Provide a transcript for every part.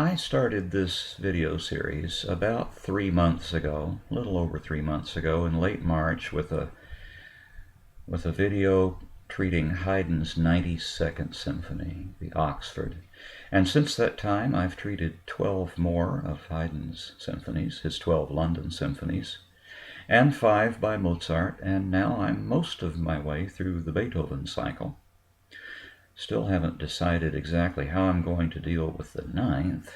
I started this video series about 3 months ago, a little over 3 months ago, in late March with a video treating Haydn's 92nd Symphony, the Oxford. And since that time, I've treated 12 more of Haydn's symphonies, his 12 London symphonies, and 5 by Mozart, and now I'm most of my way through the Beethoven cycle. Still haven't decided exactly how I'm going to deal with the 9th.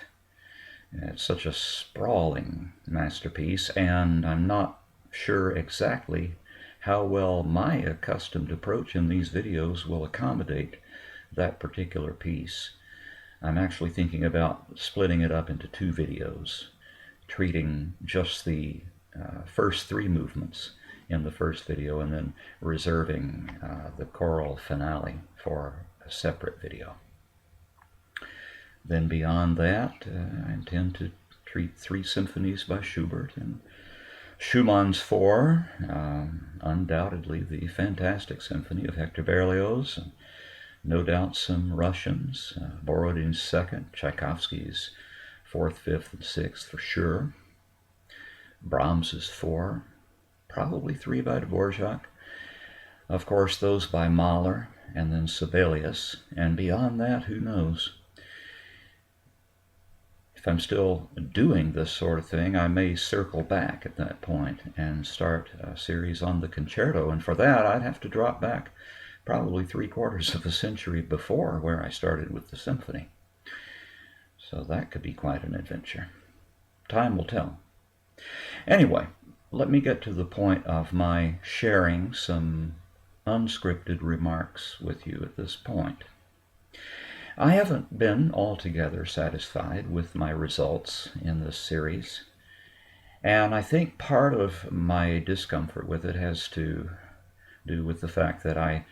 It's such a sprawling masterpiece, and I'm not sure exactly how well my accustomed approach in these videos will accommodate that particular piece. I'm actually thinking about splitting it up into 2 videos, treating just the first 3 movements in the first video, and then reserving the choral finale for a separate video. Then beyond that, I intend to treat 3 symphonies by Schubert, and Schumann's 4, undoubtedly the fantastic symphony of Hector Berlioz, and no doubt some Russians, Borodin's 2nd, Tchaikovsky's 4th, 5th, and 6th for sure, Brahms's 4, probably 3 by Dvorak, of course those by Mahler, and then Sibelius, and beyond that, who knows? If I'm still doing this sort of thing, I may circle back at that point and start a series on the concerto, and for that I'd have to drop back probably 3/4 of a century before where I started with the symphony. So that could be quite an adventure. Time will tell. Anyway, let me get to the point of my sharing some unscripted remarks with you at this point. I haven't been altogether satisfied with my results in this series, and I think part of my discomfort with it has to do with the fact that I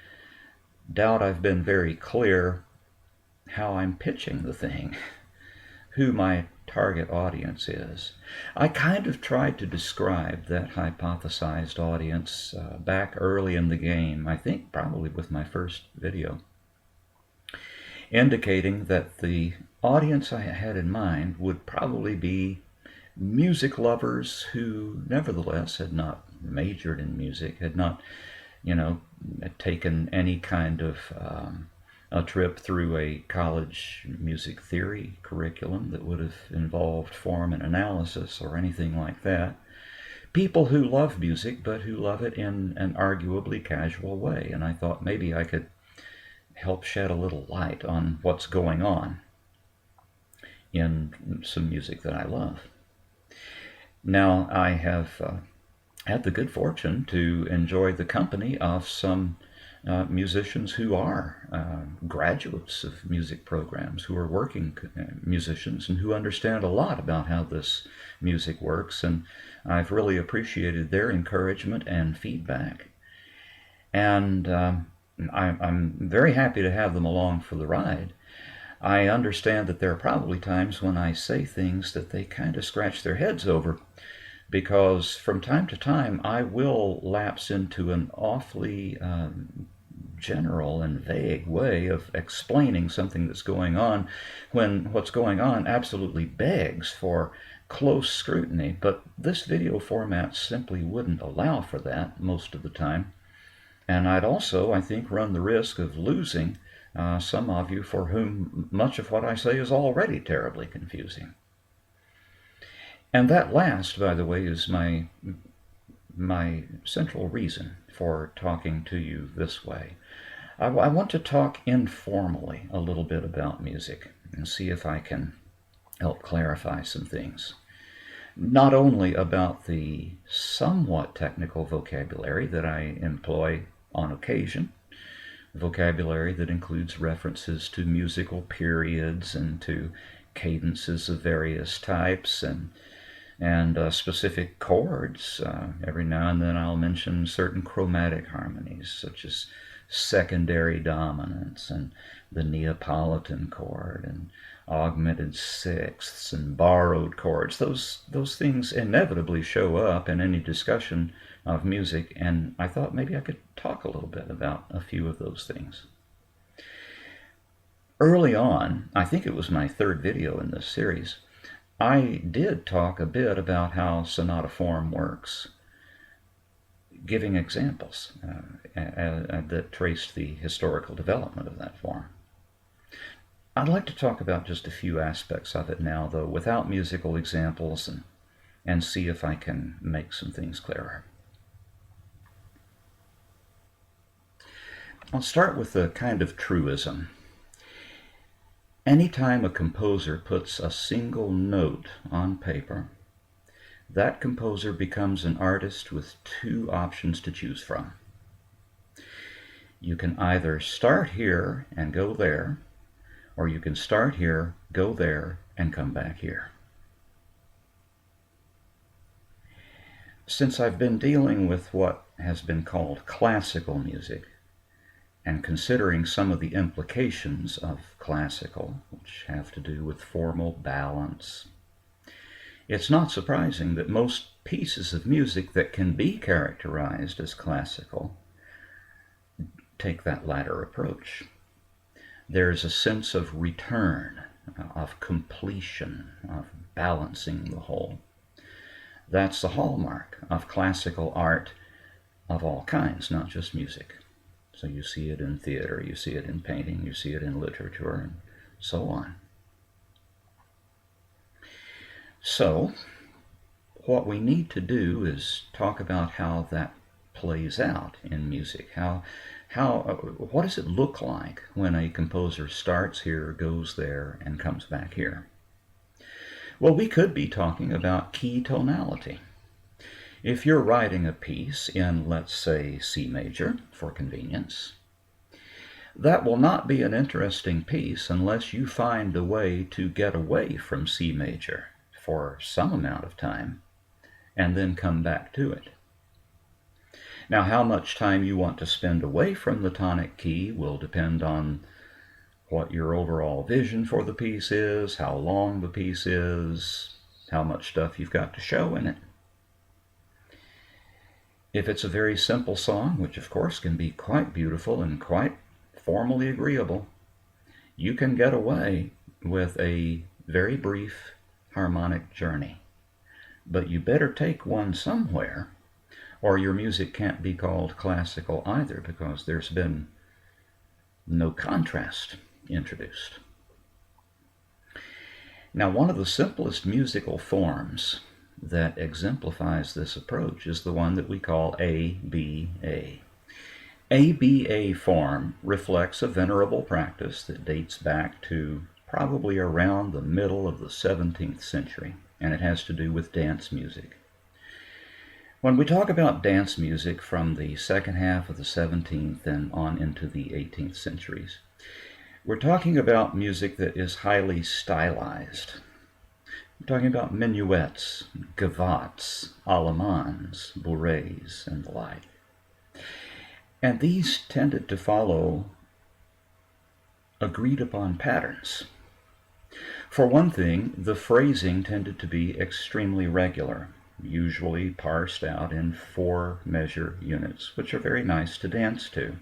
doubt I've been very clear how I'm pitching the thing, who my target audience is. I kind of tried to describe that hypothesized audience back early in the game, I think probably with my first video, indicating that the audience I had in mind would probably be music lovers who nevertheless had not majored in music, had not, taken any kind of a trip through a college music theory curriculum that would have involved form and analysis or anything like that. People who love music, but who love it in an arguably casual way. And I thought maybe I could help shed a little light on what's going on in some music that I love. Now, I have had the good fortune to enjoy the company of some musicians who are graduates of music programs, who are working musicians, and who understand a lot about how this music works, and I've really appreciated their encouragement and feedback. And I'm very happy to have them along for the ride. I understand that there are probably times when I say things that they kind of scratch their heads over, because from time to time I will lapse into an awfully general and vague way of explaining something that's going on when what's going on absolutely begs for close scrutiny. But this video format simply wouldn't allow for that most of the time. And I'd also, I think, run the risk of losing some of you for whom much of what I say is already terribly confusing. And that last, by the way, is my central reason for talking to you this way. I want to talk informally a little bit about music and see if I can help clarify some things. Not only about the somewhat technical vocabulary that I employ on occasion, vocabulary that includes references to musical periods and to cadences of various types and specific chords. Every now and then I'll mention certain chromatic harmonies, such as secondary dominants and the Neapolitan chord and augmented sixths and borrowed chords. Those things inevitably show up in any discussion of music, and I thought maybe I could talk a little bit about a few of those things. Early on, I think it was my third video in this series, I did talk a bit about how sonata form works, giving examples that traced the historical development of that form. I'd like to talk about just a few aspects of it now, though, without musical examples, and see if I can make some things clearer. I'll start with a kind of truism. Anytime a composer puts a single note on paper, that composer becomes an artist with two options to choose from. You can either start here and go there, or you can start here, go there, and come back here. Since I've been dealing with what has been called classical music, and considering some of the implications of classical, which have to do with formal balance, it's not surprising that most pieces of music that can be characterized as classical take that latter approach. There's a sense of return, of completion, of balancing the whole. That's the hallmark of classical art of all kinds, not just music. So you see it in theater, you see it in painting, you see it in literature, and so on. So, what we need to do is talk about how that plays out in music. What does it look like when a composer starts here, goes there, and comes back here? Well, we could be talking about key tonality. If you're writing a piece in, let's say, C major, for convenience, that will not be an interesting piece unless you find a way to get away from C major for some amount of time and then come back to it. Now, how much time you want to spend away from the tonic key will depend on what your overall vision for the piece is, how long the piece is, how much stuff you've got to show in it. If it's a very simple song, which of course can be quite beautiful and quite formally agreeable, you can get away with a very brief harmonic journey. But you better take one somewhere, or your music can't be called classical either, because there's been no contrast introduced. Now, one of the simplest musical forms that exemplifies this approach is the one that we call ABA. ABA form reflects a venerable practice that dates back to probably around the middle of the 17th century, and it has to do with dance music. When we talk about dance music from the second half of the 17th and on into the 18th centuries, we're talking about music that is highly stylized. We're talking about minuets, gavottes, allemands, bourrées, and the like. And these tended to follow agreed upon patterns. For one thing, the phrasing tended to be extremely regular, usually parsed out in 4-measure units, which are very nice to dance to.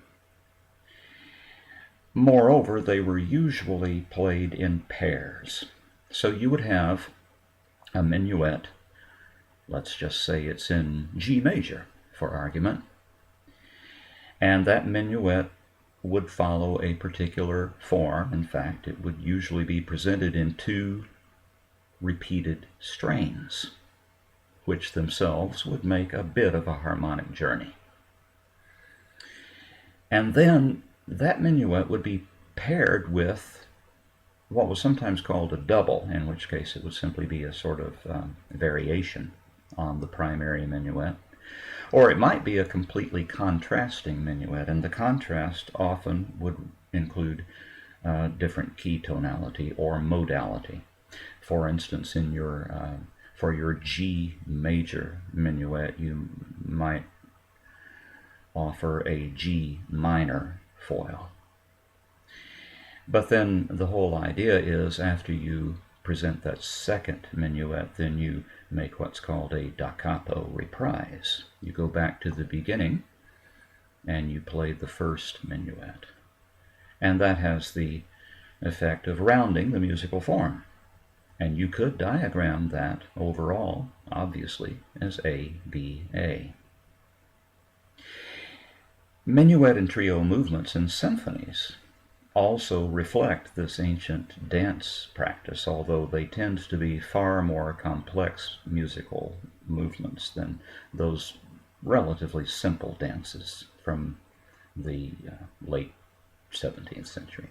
Moreover, they were usually played in pairs. So you would have a minuet, let's just say it's in G major for argument, and that minuet would follow a particular form. In fact, it would usually be presented in 2 repeated strains, which themselves would make a bit of a harmonic journey. And then that minuet would be paired with what was sometimes called a double, in which case it would simply be a sort of variation on the primary minuet. Or it might be a completely contrasting minuet, and the contrast often would include different key tonality or modality. For instance, in your for your G major minuet, you might offer a G minor foil. But then the whole idea is, after you present that second minuet, then you make what's called a da capo reprise. You go back to the beginning and you play the first minuet. And that has the effect of rounding the musical form. And you could diagram that overall, obviously, as A, B, A. Minuet and trio movements in symphonies also reflect this ancient dance practice, although they tend to be far more complex musical movements than those relatively simple dances from the late 17th century.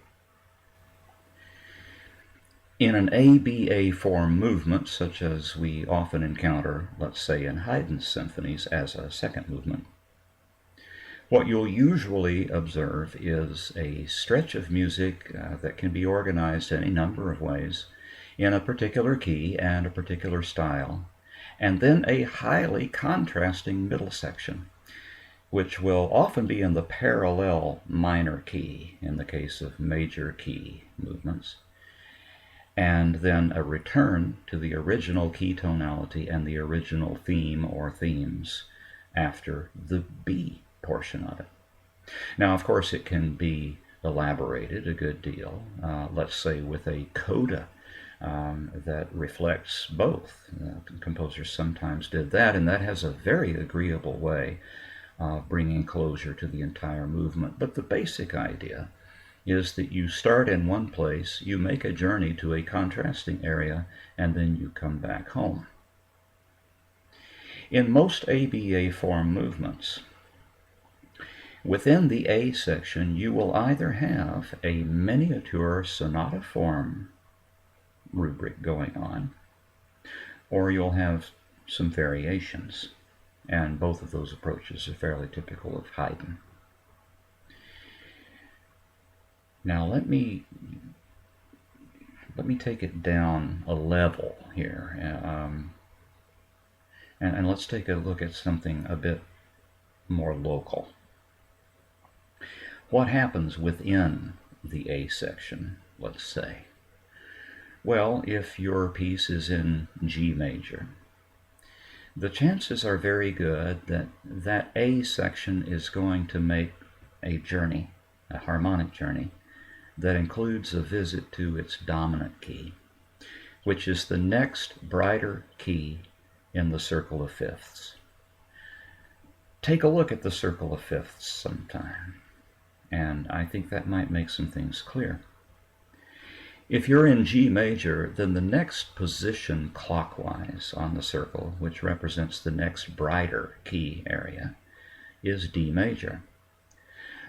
In an ABA form movement, such as we often encounter, let's say, in Haydn's symphonies as a second movement, what you'll usually observe is a stretch of music that can be organized in a number of ways in a particular key and a particular style, and then a highly contrasting middle section, which will often be in the parallel minor key in the case of major key movements, and then a return to the original key tonality and the original theme or themes after the B portion of it. Now, of course, it can be elaborated a good deal, let's say with a coda that reflects both. Composers sometimes did that, and that has a very agreeable way of bringing closure to the entire movement. But the basic idea is that you start in one place, you make a journey to a contrasting area, and then you come back home. In most ABA form movements, within the A section, you will either have a miniature sonata form rubric going on, or you'll have some variations, and both of those approaches are fairly typical of Haydn. Now let me take it down a level here, and let's take a look at something a bit more local. What happens within the A section, let's say? Well, if your piece is in G major, the chances are very good that that A section is going to make a journey, a harmonic journey, that includes a visit to its dominant key, which is the next brighter key in the circle of fifths. Take a look at the circle of fifths sometime, and I think that might make some things clear. If you're in G major, then the next position clockwise on the circle, which represents the next brighter key area, is D major.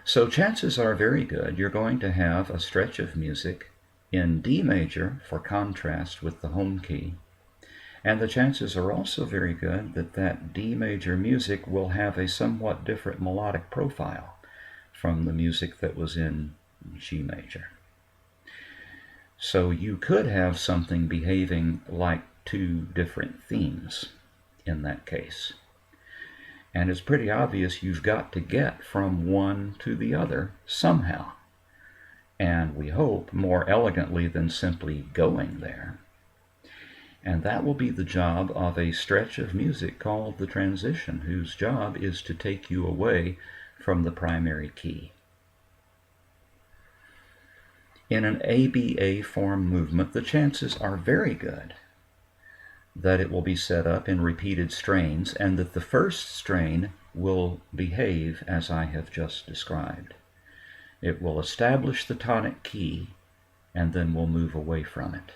So chances are very good you're going to have a stretch of music in D major for contrast with the home key, and the chances are also very good that that D major music will have a somewhat different melodic profile from the music that was in G major. So you could have something behaving like two different themes in that case. And it's pretty obvious you've got to get from one to the other somehow. And we hope more elegantly than simply going there. And that will be the job of a stretch of music called the transition, whose job is to take you away from the primary key. In an ABA form movement, the chances are very good that it will be set up in repeated strains and that the first strain will behave as I have just described. It will establish the tonic key and then will move away from it.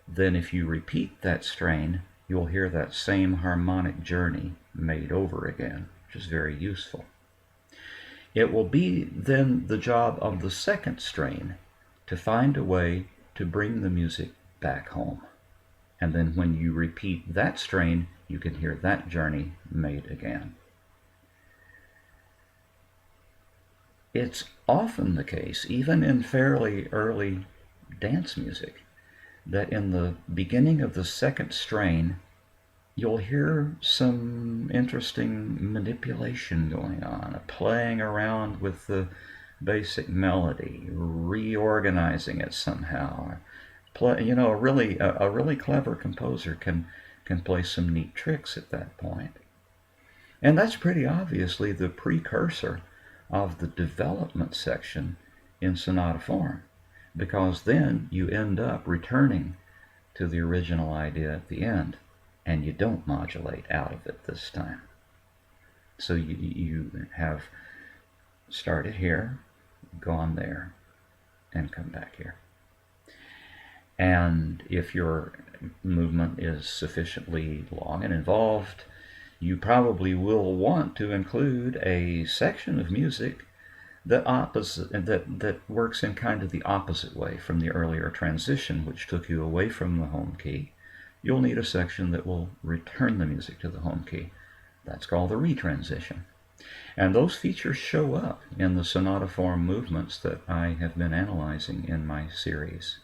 Then if you repeat that strain, you'll hear that same harmonic journey made over again, which is very useful. It will be then the job of the second strain to find a way to bring the music back home. And then when you repeat that strain, you can hear that journey made again. It's often the case, even in fairly early dance music, that in the beginning of the second strain, you'll hear some interesting manipulation going on, a playing around with the basic melody, reorganizing it somehow. A really clever composer can play some neat tricks at that point. And that's pretty obviously the precursor of the development section in sonata form. because then you end up returning to the original idea at the end, and you don't modulate out of it this time. So you have started here, gone there, and come back here. And if your movement is sufficiently long and involved, you probably will want to include a section of music that works in kind of the opposite way from the earlier transition, which took you away from the home key. You'll need a section that will return the music to the home key. That's called the retransition. And those features show up in the sonata form movements that I have been analyzing in my series.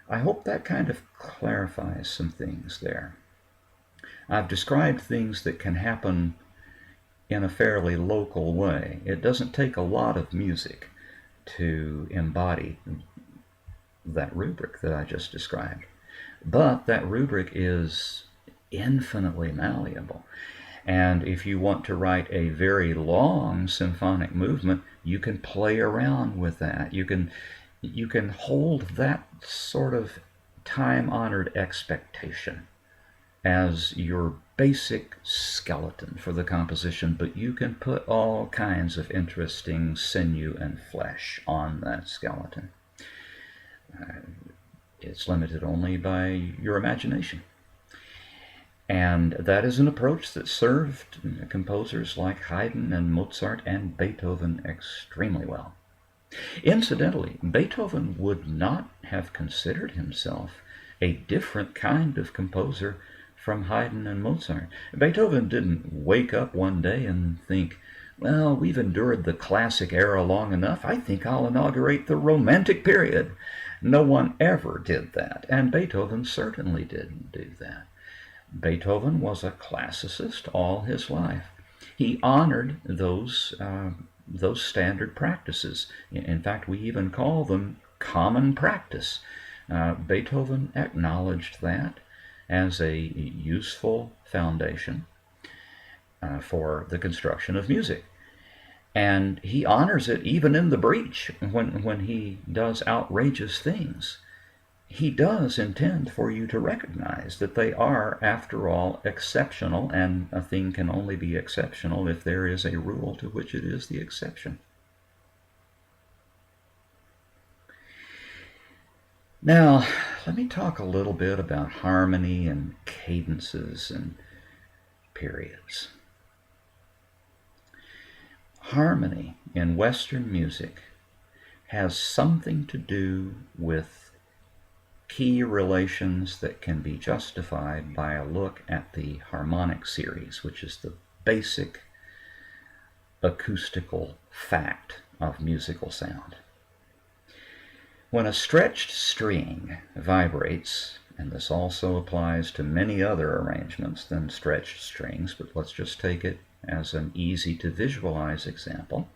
I hope that kind of clarifies some things there. I've described things that can happen in a fairly local way. It doesn't take a lot of music to embody that rubric that I just described. But that rubric is infinitely malleable. And if you want to write a very long symphonic movement, you can play around with that. You can hold that sort of time-honored expectation as your basic skeleton for the composition, but you can put all kinds of interesting sinew and flesh on that skeleton. It's limited only by your imagination. And that is an approach that served composers like Haydn and Mozart and Beethoven extremely well. Incidentally, Beethoven would not have considered himself a different kind of composer from Haydn and Mozart. Beethoven didn't wake up one day and think, well, we've endured the classic era long enough. I think I'll inaugurate the Romantic period. No one ever did that, and Beethoven certainly didn't do that. Beethoven was a classicist all his life. He honored those standard practices. In fact, we even call them common practice. Beethoven acknowledged that as a useful foundation for the construction of music. And he honors it even in the breach when he does outrageous things. He does intend for you to recognize that they are, after all, exceptional, and a thing can only be exceptional if there is a rule to which it is the exception. Now, let me talk a little bit about harmony and cadences and periods. Harmony in Western music has something to do with key relations that can be justified by a look at the harmonic series, which is the basic acoustical fact of musical sound. When a stretched string vibrates, and this also applies to many other arrangements than stretched strings, but let's just take it as an easy to visualize example,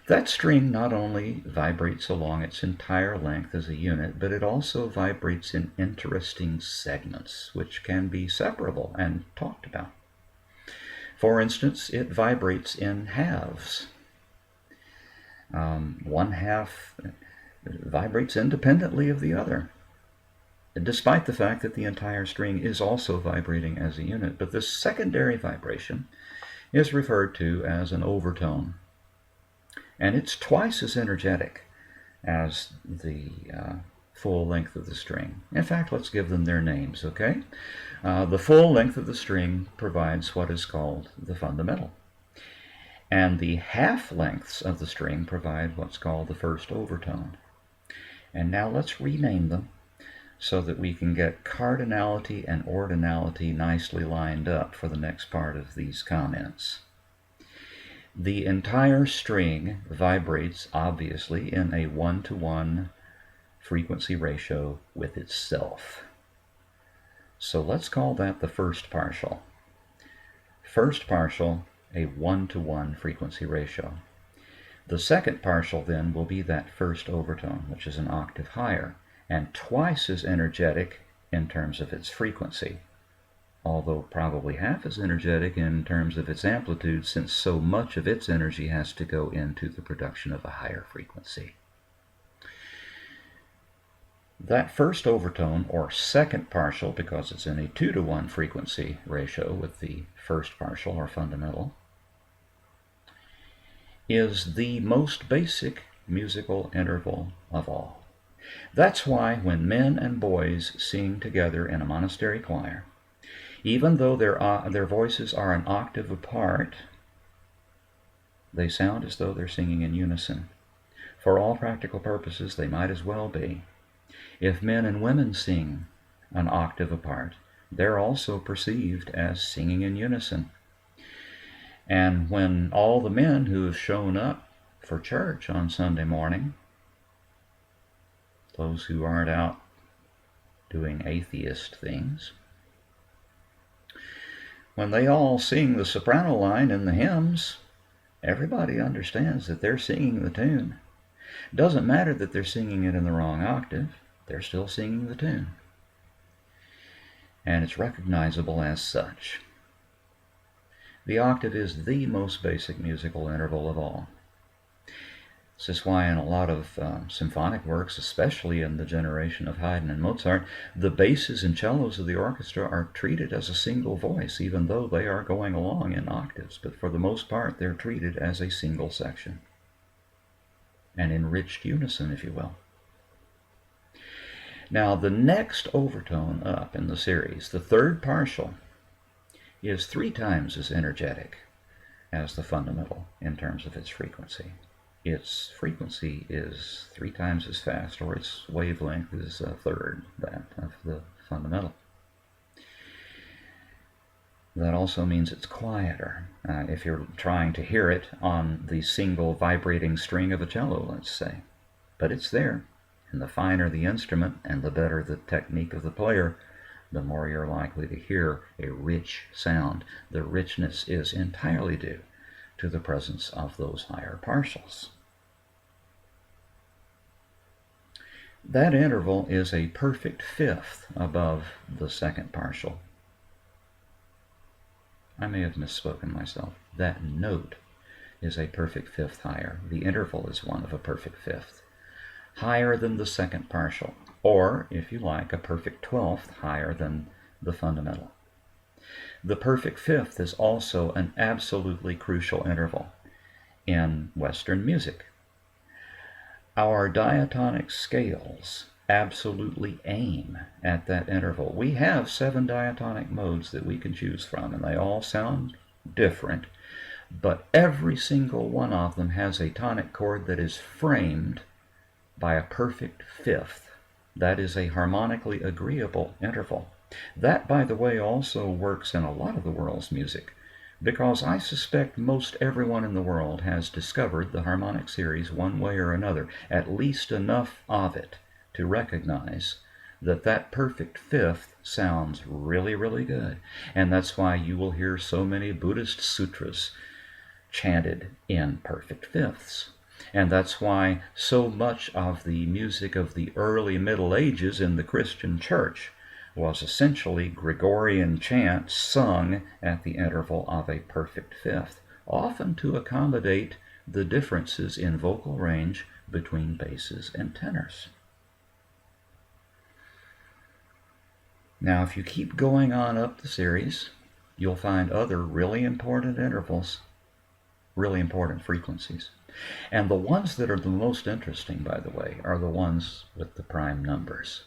that string not only vibrates along its entire length as a unit, but it also vibrates in interesting segments, which can be separable and talked about. For instance, it vibrates in halves. One half vibrates independently of the other, despite the fact that the entire string is also vibrating as a unit. But this secondary vibration is referred to as an overtone. And it's twice as energetic as the full length of the string. In fact, let's give them their names, okay? The full length of the string provides what is called the fundamental. And the half lengths of the string provide what's called the first overtone. And now let's rename them so that we can get cardinality and ordinality nicely lined up for the next part of these comments. The entire string vibrates, obviously, in a 1-to-1 frequency ratio with itself. So let's call that the first partial. First partial, a 1-to-1 frequency ratio. The second partial then will be that first overtone, which is an octave higher, and twice as energetic in terms of its frequency, although probably half as energetic in terms of its amplitude, since so much of its energy has to go into the production of a higher frequency. That first overtone, or second partial, because it's in a 2-to-1 frequency ratio with the first partial or fundamental, is the most basic musical interval of all. That's why when men and boys sing together in a monastery choir, even though their voices are an octave apart, they sound as though they're singing in unison. For all practical purposes, they might as well be. If men and women sing an octave apart, they're also perceived as singing in unison. And when all the men who have shown up for church on Sunday morning, those who aren't out doing atheist things, when they all sing the soprano line in the hymns, everybody understands that they're singing the tune. It doesn't matter that they're singing it in the wrong octave, they're still singing the tune. And it's recognizable as such. The octave is the most basic musical interval of all. This is why in a lot of symphonic works, especially in the generation of Haydn and Mozart, the basses and cellos of the orchestra are treated as a single voice, even though they are going along in octaves. But for the most part, they're treated as a single section. An enriched unison, if you will. Now, the next overtone up in the series, the third partial, is 3 times as energetic as the fundamental in terms of its frequency. Its frequency is 3 times as fast, or its wavelength is a third that of the fundamental. That also means it's quieter. If you're trying to hear it on the single vibrating string of a cello, let's say. But it's there, and the finer the instrument and the better the technique of the player, the more you're likely to hear a rich sound. The richness is entirely due to the presence of those higher partials. That interval is a perfect fifth above the second partial. I may have misspoken myself. That note is a perfect fifth higher. The interval is one of a perfect fifth. Higher than the second partial, or, if you like, a perfect 12th higher than the fundamental. The perfect fifth is also an absolutely crucial interval in Western music. Our diatonic scales absolutely aim at that interval. We have 7 diatonic modes that we can choose from, and they all sound different, but every single one of them has a tonic chord that is framed by a perfect fifth. That is a harmonically agreeable interval. That, by the way, also works in a lot of the world's music, because I suspect most everyone in the world has discovered the harmonic series one way or another, at least enough of it to recognize that that perfect fifth sounds really, really good. And that's why you will hear so many Buddhist sutras chanted in perfect fifths. And that's why so much of the music of the early Middle Ages in the Christian church was essentially Gregorian chant sung at the interval of a perfect fifth, often to accommodate the differences in vocal range between basses and tenors. Now, if you keep going on up the series, you'll find other really important intervals, really important frequencies. And the ones that are the most interesting, by the way, are the ones with the prime numbers.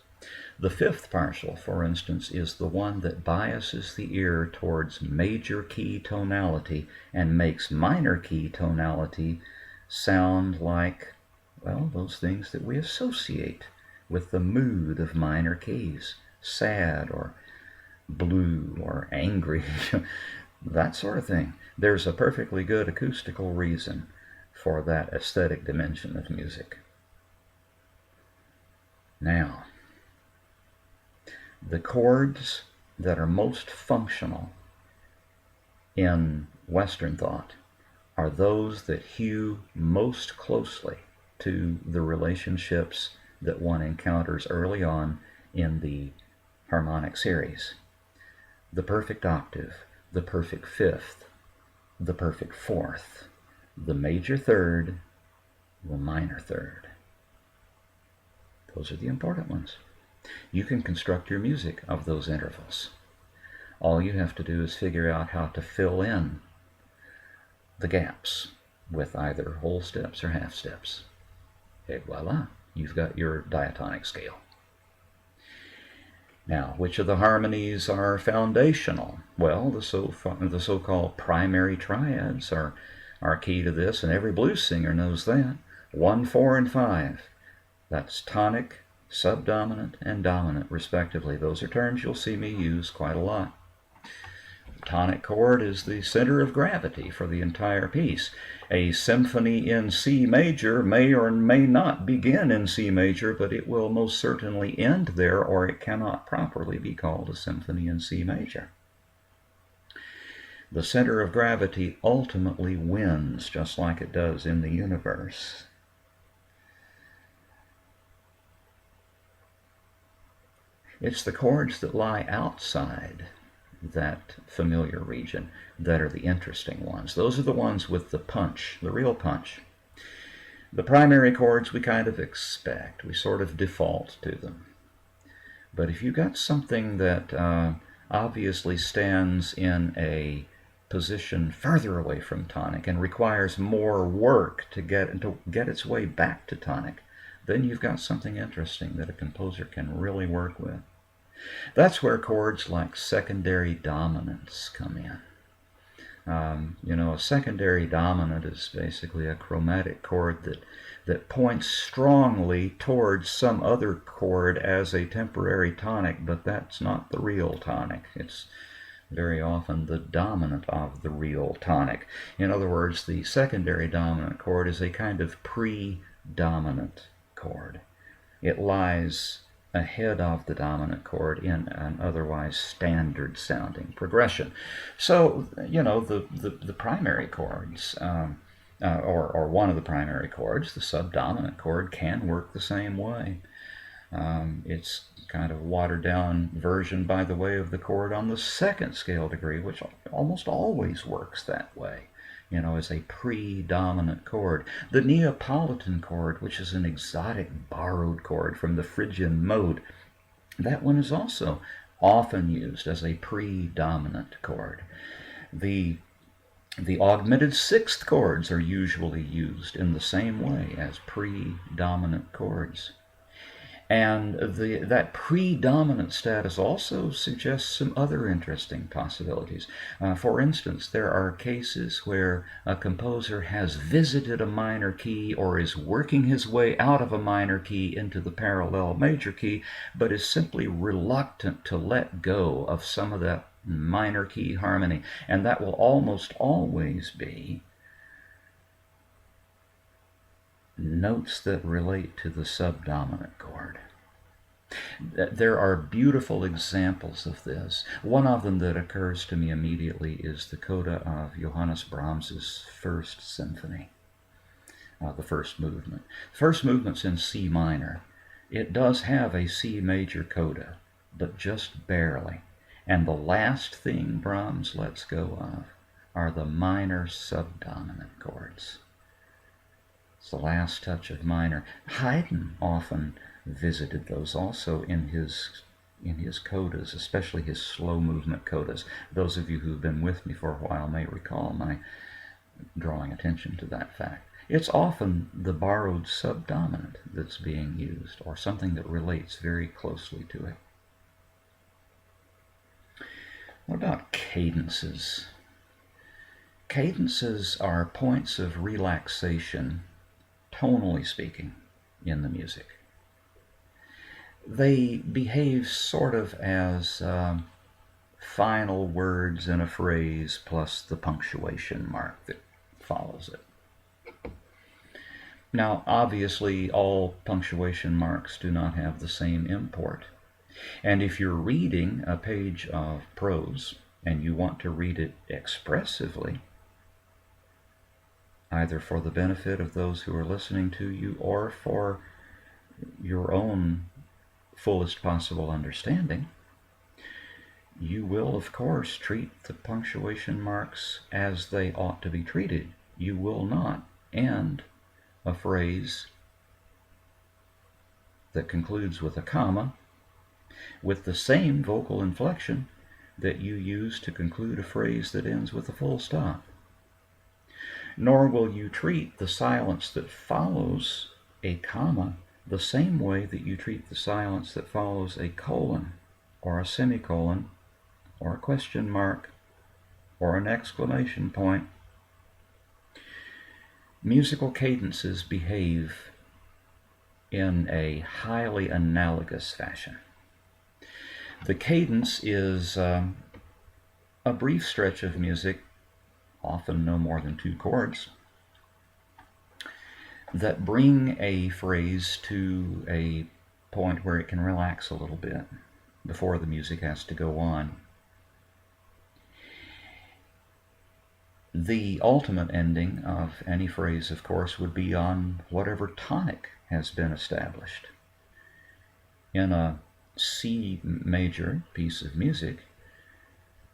The fifth partial, for instance, is the one that biases the ear towards major key tonality and makes minor key tonality sound like, well, those things that we associate with the mood of minor keys. Sad or blue or angry, that sort of thing. There's a perfectly good acoustical reason for that aesthetic dimension of music. Now, the chords that are most functional in Western thought are those that hew most closely to the relationships that one encounters early on in the harmonic series. The perfect octave, the perfect fifth, the perfect fourth, the major third, the minor third. Those are the important ones. You can construct your music of those intervals. All you have to do is figure out how to fill in the gaps with either whole steps or half steps. Et voila, you've got your diatonic scale. Now, which of the harmonies are foundational? Well, the so-called primary triads are key to this, and every blues singer knows that. 1, 4, and 5. That's tonic, subdominant, and dominant, respectively. Those are terms you'll see me use quite a lot. The tonic chord is the center of gravity for the entire piece. A symphony in C major may or may not begin in C major, but it will most certainly end there, or it cannot properly be called a symphony in C major. The center of gravity ultimately wins, just like it does in the universe. It's the chords that lie outside that familiar region that are the interesting ones. Those are the ones with the punch, the real punch. The primary chords we kind of expect. We sort of default to them. But if you got something that obviously stands in a position further away from tonic and requires more work to get its way back to tonic, then you've got something interesting that a composer can really work with. That's where chords like secondary dominants come in. A secondary dominant is basically a chromatic chord that points strongly towards some other chord as a temporary tonic, but that's not the real tonic. It's very often the dominant of the real tonic. In other words, the secondary dominant chord is a kind of predominant chord. It lies ahead of the dominant chord in an otherwise standard sounding progression. So, the primary chords, or one of the primary chords, the subdominant chord, can work the same way. It's kind of watered down version, by the way, of the chord on the second scale degree, which almost always works that way, as a predominant chord. The Neapolitan chord, which is an exotic borrowed chord from the Phrygian mode, that one is also often used as a predominant chord. The augmented sixth chords are usually used in the same way as predominant chords. And that predominant status also suggests some other interesting possibilities. For instance, there are cases where a composer has visited a minor key or is working his way out of a minor key into the parallel major key, but is simply reluctant to let go of some of that minor key harmony. And that will almost always be notes that relate to the subdominant chord. There are beautiful examples of this. One of them that occurs to me immediately is the coda of Johannes Brahms's First Symphony, the first movement. First movement's in C minor. It does have a C major coda, but just barely. And the last thing Brahms lets go of are the minor subdominant chords. It's the last touch of minor. Haydn often visited those also in his codas, especially his slow movement codas. Those of you who've been with me for a while may recall my drawing attention to that fact. It's often the borrowed subdominant that's being used, or something that relates very closely to it. What about cadences? Cadences are points of relaxation, tonally speaking, in the music. They behave sort of as final words in a phrase plus the punctuation mark that follows it. Now, obviously, all punctuation marks do not have the same import. And if you're reading a page of prose and you want to read it expressively, either for the benefit of those who are listening to you or for your own fullest possible understanding, you will, of course, treat the punctuation marks as they ought to be treated. You will not end a phrase that concludes with a comma with the same vocal inflection that you use to conclude a phrase that ends with a full stop. Nor will you treat the silence that follows a comma the same way that you treat the silence that follows a colon or a semicolon or a question mark or an exclamation point. Musical cadences behave in a highly analogous fashion. The cadence is a brief stretch of music, often no more than 2 chords, that bring a phrase to a point where it can relax a little bit before the music has to go on. The ultimate ending of any phrase, of course, would be on whatever tonic has been established. In a C major piece of music,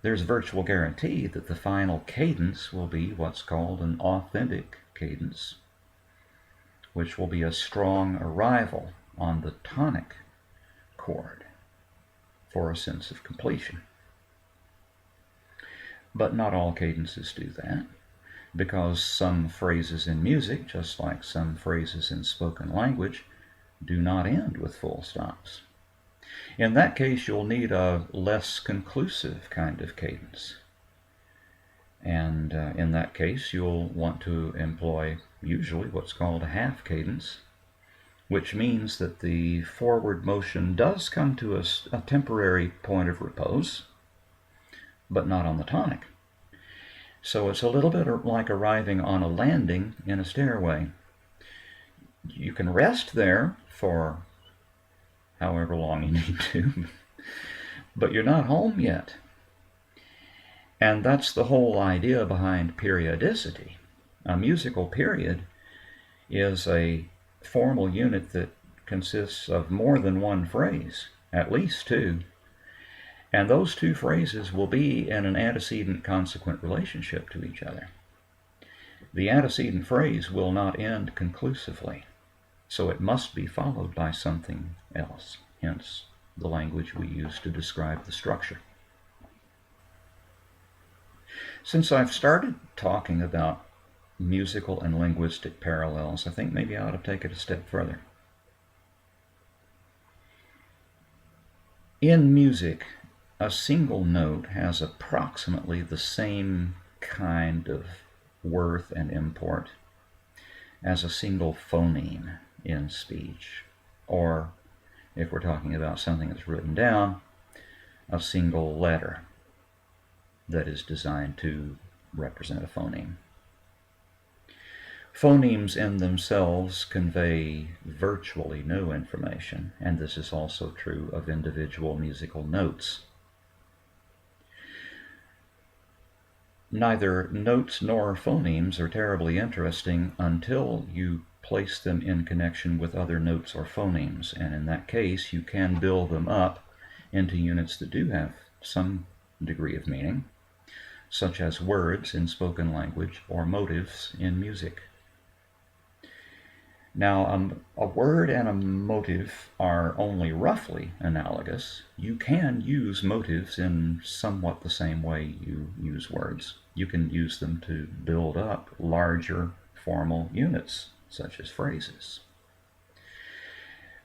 there's virtual guarantee that the final cadence will be what's called an authentic cadence, which will be a strong arrival on the tonic chord for a sense of completion. But not all cadences do that, because some phrases in music, just like some phrases in spoken language, do not end with full stops. In that case, you'll need a less conclusive kind of cadence. And in that case, you'll want to employ usually what's called a half cadence, which means that the forward motion does come to a temporary point of repose, but not on the tonic. So it's a little bit like arriving on a landing in a stairway. You can rest there for however long you need to, but you're not home yet. And that's the whole idea behind periodicity. A musical period is a formal unit that consists of more than one phrase, at least 2. And those 2 phrases will be in an antecedent-consequent relationship to each other. The antecedent phrase will not end conclusively, so it must be followed by something else, hence the language we use to describe the structure. Since I've started talking about musical and linguistic parallels, I think maybe I ought to take it a step further. In music, a single note has approximately the same kind of worth and import as a single phoneme in speech, or if we're talking about something that's written down, a single letter that is designed to represent a phoneme. Phonemes in themselves convey virtually no information, and this is also true of individual musical notes. Neither notes nor phonemes are terribly interesting until you place them in connection with other notes or phonemes, and in that case you can build them up into units that do have some degree of meaning, such as words in spoken language or motives in music. Now, a word and a motive are only roughly analogous. You can use motives in somewhat the same way you use words. You can use them to build up larger formal units, such as phrases.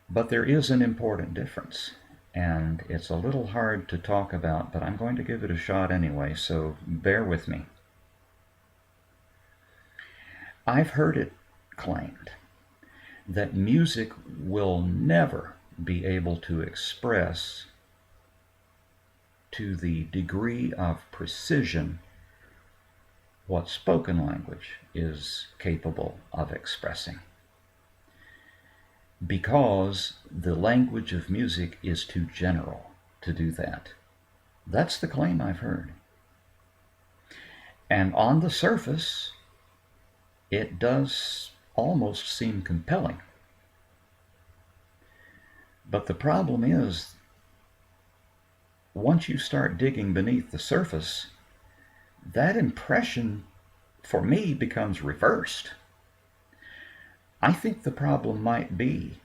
But there is an important difference, and it's a little hard to talk about, but I'm going to give it a shot anyway, so bear with me. I've heard it claimed that music will never be able to express to the degree of precision what spoken language is capable of expressing, because the language of music is too general to do that. That's the claim I've heard. And on the surface, it does almost seem compelling. But the problem is, once you start digging beneath the surface, that impression, for me, becomes reversed. I think the problem might be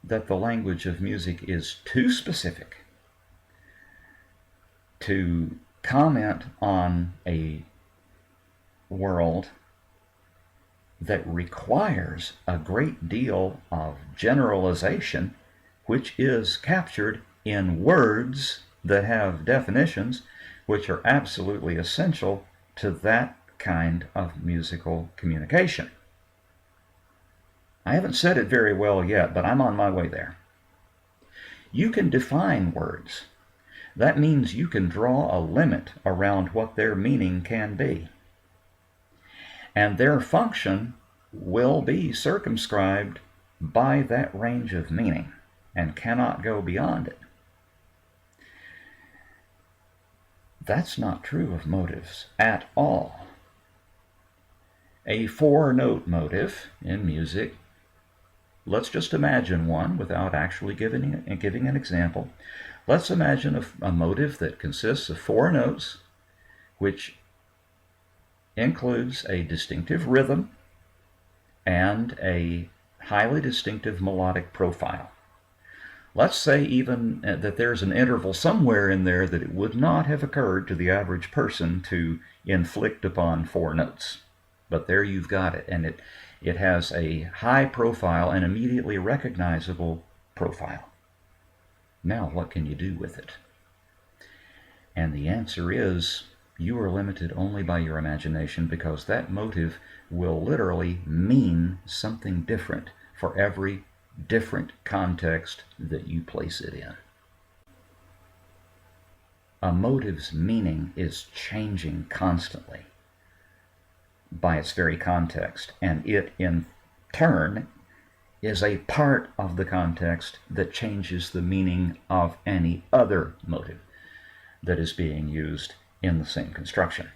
that the language of music is too specific to comment on a world that requires a great deal of generalization, which is captured in words that have definitions which are absolutely essential to that kind of musical communication. I haven't said it very well yet, but I'm on my way there. You can define words. That means you can draw a limit around what their meaning can be. And their function will be circumscribed by that range of meaning and cannot go beyond it. That's not true of motives at all. A four-note motive in music, let's just imagine one without actually giving an example. Let's imagine a motive that consists of four notes, which includes a distinctive rhythm and a highly distinctive melodic profile. Let's say even that there's an interval somewhere in there that it would not have occurred to the average person to inflict upon four notes. But there you've got it, and it has a high profile and immediately recognizable profile. Now, what can you do with it? And the answer is, you are limited only by your imagination, because that motive will literally mean something different for every different context that you place it in. A motive's meaning is changing constantly by its very context, and it in turn is a part of the context that changes the meaning of any other motive that is being used in the same construction.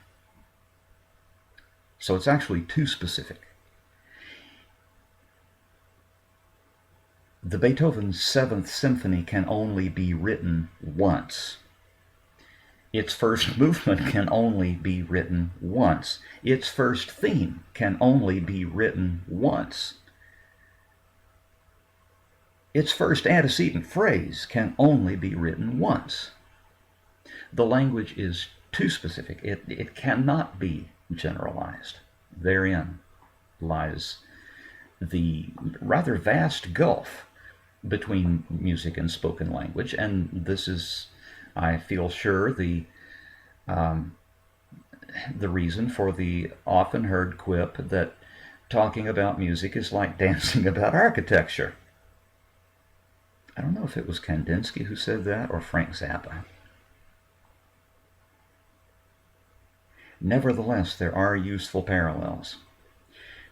So it's actually too specific. The Beethoven's Seventh Symphony can only be written once. Its first movement can only be written once. Its first theme can only be written once. Its first antecedent phrase can only be written once. The language is too specific. It cannot be generalized. Therein lies the rather vast gulf between music and spoken language, and this is, I feel sure, the reason for the often heard quip that talking about music is like dancing about architecture. I don't know if it was Kandinsky who said that or Frank Zappa. Nevertheless, there are useful parallels,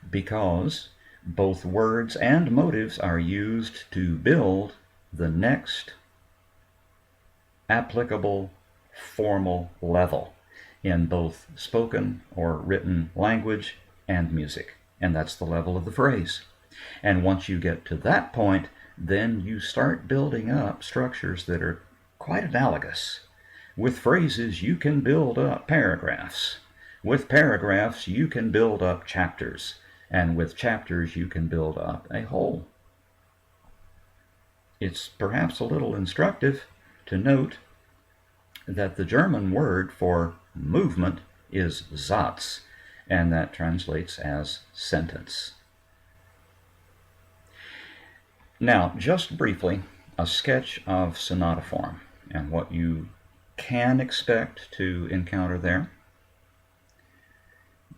because both words and motives are used to build the next applicable formal level in both spoken or written language and music, and that's the level of the phrase. And once you get to that point, then you start building up structures that are quite analogous. With phrases, you can build up paragraphs. With paragraphs, you can build up chapters. And with chapters, you can build up a whole. It's perhaps a little instructive to note that the German word for movement is Satz, and that translates as sentence. Now, just briefly, a sketch of sonata form and what you can expect to encounter there.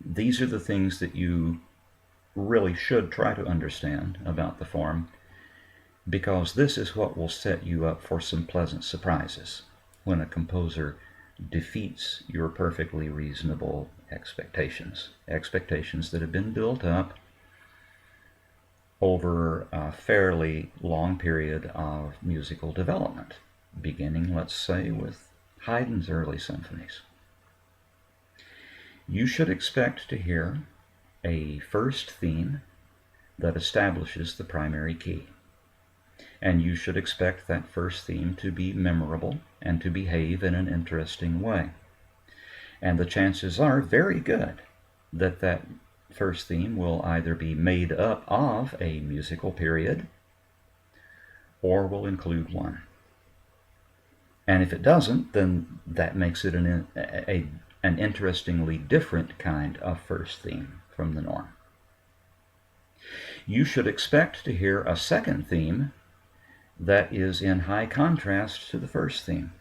These are the things that you really should try to understand about the form, because this is what will set you up for some pleasant surprises when a composer defeats your perfectly reasonable expectations that have been built up over a fairly long period of musical development, beginning, let's say, with Haydn's early symphonies. You should expect to hear a first theme that establishes the primary key. And you should expect that first theme to be memorable and to behave in an interesting way. And the chances are very good that that first theme will either be made up of a musical period, or will include one. And if it doesn't, then that makes it an interestingly different kind of first theme from the norm. You should expect to hear a second theme that is in high contrast to the first theme.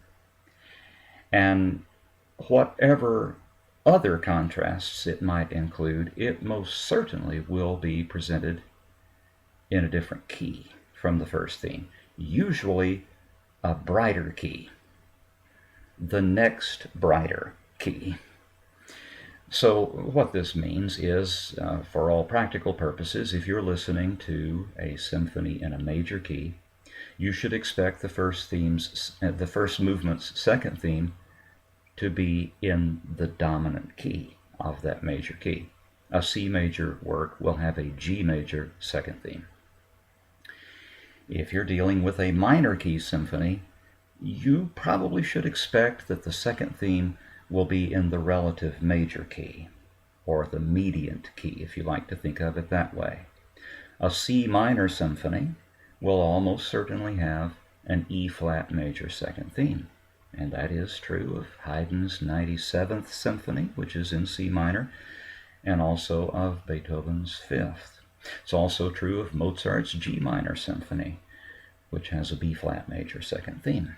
And whatever other contrasts it might include, it most certainly will be presented in a different key from the first theme, usually a brighter key, the next brighter key. So what this means is, for all practical purposes, if you're listening to a symphony in a major key, you should expect the first movement's second theme to be in the dominant key of that major key. A C major work will have a G major second theme. If you're dealing with a minor key symphony, you probably should expect that the second theme will be in the relative major key, or the mediant key, if you like to think of it that way. A C minor symphony will almost certainly have an E flat major second theme. And that is true of Haydn's 97th Symphony, which is in C minor, and also of Beethoven's Fifth. It's also true of Mozart's G minor Symphony, which has a B flat major second theme.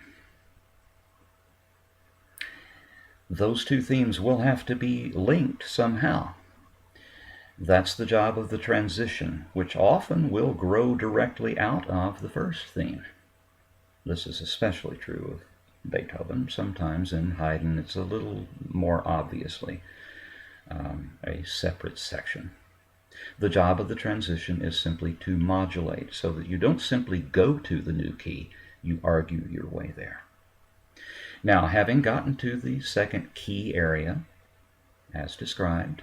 Those two themes will have to be linked somehow. That's the job of the transition, which often will grow directly out of the first theme. This is especially true of Beethoven. Sometimes in Haydn it's a little more obviously a separate section. The job of the transition is simply to modulate so that you don't simply go to the new key, you argue your way there. Now, having gotten to the second key area, as described,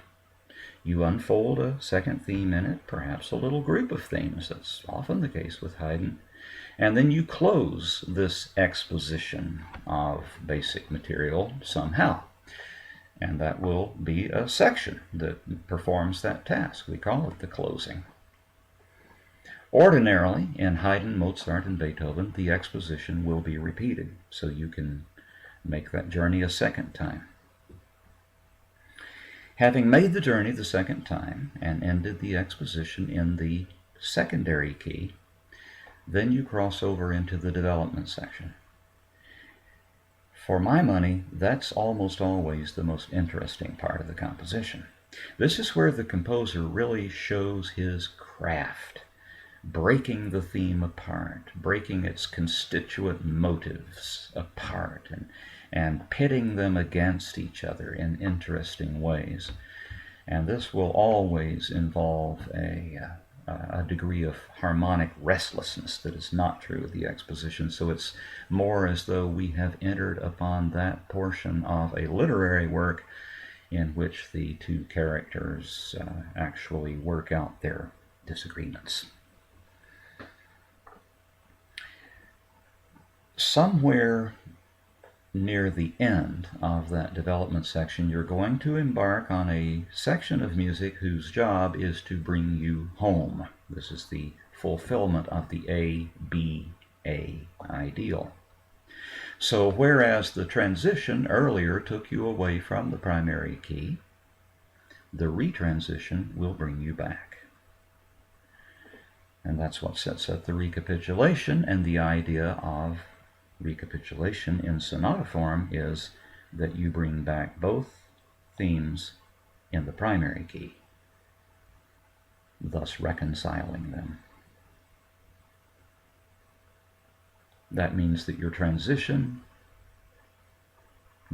you unfold a second theme in it, perhaps a little group of themes. That's often the case with Haydn. And then you close this exposition of basic material somehow. And that will be a section that performs that task. We call it the closing. Ordinarily, in Haydn, Mozart, and Beethoven, the exposition will be repeated, so you can make that journey a second time. Having made the journey the second time and ended the exposition in the secondary key, then you cross over into the development section. For my money, that's almost always the most interesting part of the composition. This is where the composer really shows his craft, breaking the theme apart, breaking its constituent motives apart, and pitting them against each other in interesting ways. And this will always involve a degree of harmonic restlessness that is not true of the exposition. So it's more as though we have entered upon that portion of a literary work in which the two characters actually work out their disagreements. Somewhere near the end of that development section, you're going to embark on a section of music whose job is to bring you home. This is the fulfillment of the A-B-A ideal. So whereas the transition earlier took you away from the primary key, the retransition will bring you back. And that's what sets up the recapitulation, and the idea of recapitulation in sonata form is that you bring back both themes in the primary key, thus reconciling them. That means that your transition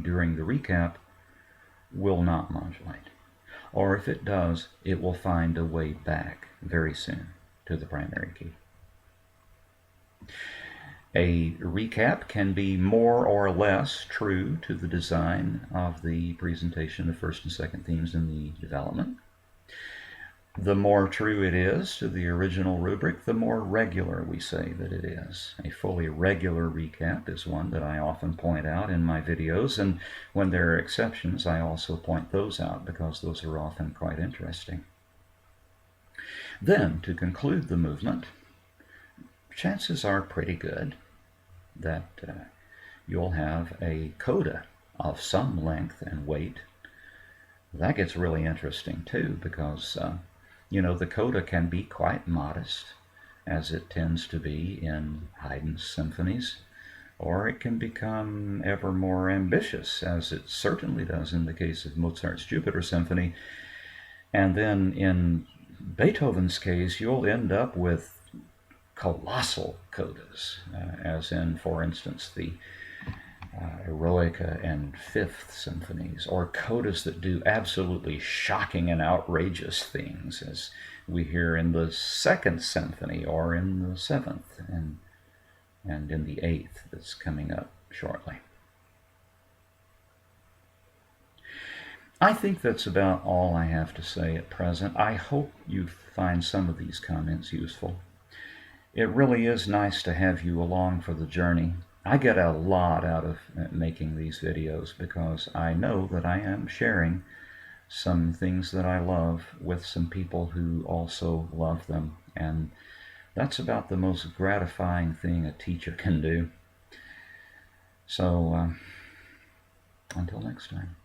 during the recap will not modulate, or if it does, it will find a way back very soon to the primary key. A recap can be more or less true to the design of the presentation of first and second themes in the development. The more true it is to the original rubric, the more regular we say that it is. A fully regular recap is one that I often point out in my videos, and when there are exceptions, I also point those out because those are often quite interesting. Then, to conclude the movement, chances are pretty good that you'll have a coda of some length and weight. That gets really interesting too, because the coda can be quite modest, as it tends to be in Haydn's symphonies, or it can become ever more ambitious, as it certainly does in the case of Mozart's Jupiter Symphony. And then in Beethoven's case, you'll end up with colossal codas, as in, for instance, the Eroica and Fifth Symphonies, or codas that do absolutely shocking and outrageous things, as we hear in the Second Symphony, or in the Seventh, and in the Eighth that's coming up shortly. I think that's about all I have to say at present. I hope you find some of these comments useful. It really is nice to have you along for the journey. I get a lot out of making these videos, because I know that I am sharing some things that I love with some people who also love them, and that's about the most gratifying thing a teacher can do. So until next time.